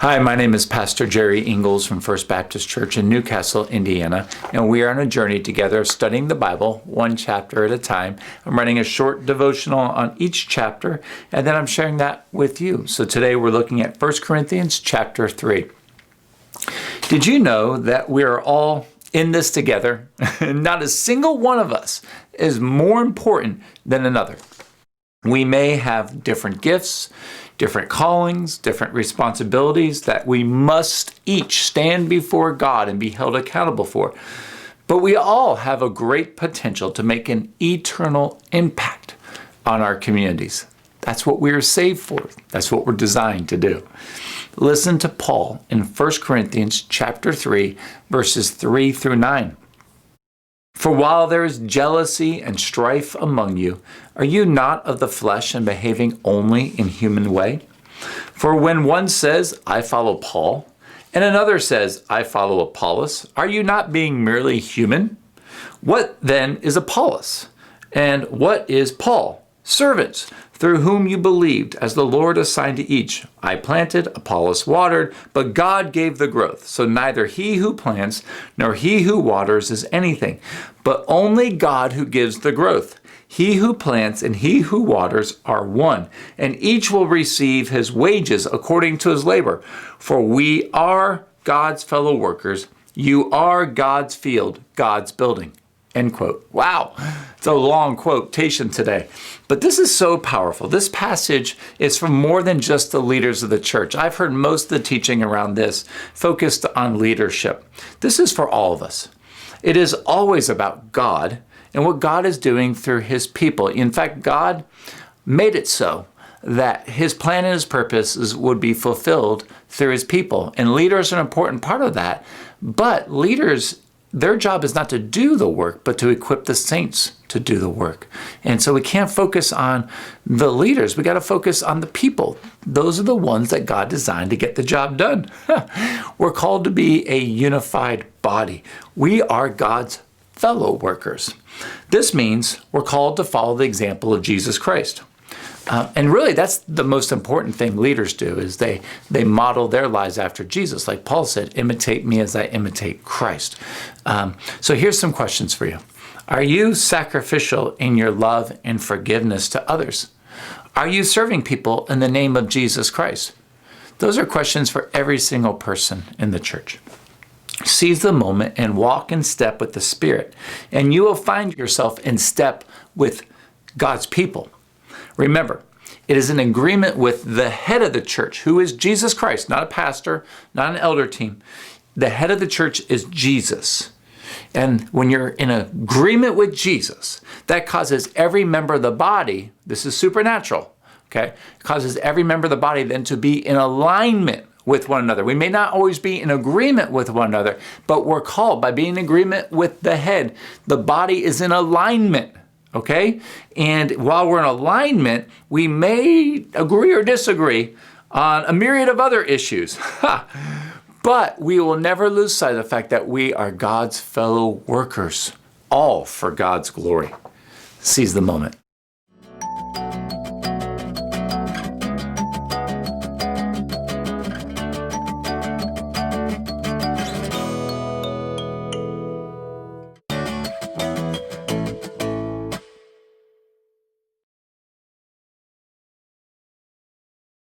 Hi, my name is Pastor Jerry Ingalls from First Baptist Church in Newcastle, Indiana, and we are on a journey together studying the Bible, one chapter at a time. I'm writing a short devotional on each chapter, and then I'm sharing that with you. So today we're looking at 1 Corinthians chapter 3. Did you know that we are all in this together? Not a single one of us is more important than another. We may have different gifts, different callings, different responsibilities that we must each stand before God and be held accountable for. But we all have a great potential to make an eternal impact on our communities. That's what we are saved for. That's what we're designed to do. Listen to Paul in 1 Corinthians chapter 3, verses 3 through 9. For while there is jealousy and strife among you, are you not of the flesh and behaving only in human way? For when one says, I follow Paul, and another says, I follow Apollos, are you not being merely human? What then is Apollos? And what is Paul? Servants, through whom you believed, as the Lord assigned to each. I planted, Apollos watered, but God gave the growth. So neither he who plants nor he who waters is anything, but only God who gives the growth. He who plants and he who waters are one, and each will receive his wages according to his labor. For we are God's fellow workers. You are God's field, God's building. End quote. Wow, it's a long quotation today. But this is so powerful. This passage is for more than just the leaders of the church. I've heard most of the teaching around this focused on leadership. This is for all of us. It is always about God and what God is doing through his people. In fact, God made it so that his plan and his purposes would be fulfilled through his people. And leaders are an important part of that. But leaders, their job is not to do the work, but to equip the saints to do the work. And so we can't focus on the leaders. We got to focus on the people. Those are the ones that God designed to get the job done. We're called to be a unified body. We are God's fellow workers. This means we're called to follow the example of Jesus Christ. And really, that's the most important thing leaders do, is they model their lives after Jesus. Like Paul said, imitate me as I imitate Christ. So here's some questions for you. Are you sacrificial in your love and forgiveness to others? Are you serving people in the name of Jesus Christ? Those are questions for every single person in the church. Seize the moment and walk in step with the Spirit, and you will find yourself in step with God's people. Remember, it is an agreement with the head of the church, who is Jesus Christ, not a pastor, not an elder team. The head of the church is Jesus. And when you're in agreement with Jesus, that causes every member of the body, this is supernatural, okay? It causes every member of the body then to be in alignment with one another. We may not always be in agreement with one another, but we're called by being in agreement with the head. The body is in alignment. Okay? And while we're in alignment, we may agree or disagree on a myriad of other issues. But we will never lose sight of the fact that we are God's fellow workers, all for God's glory. Seize the moment.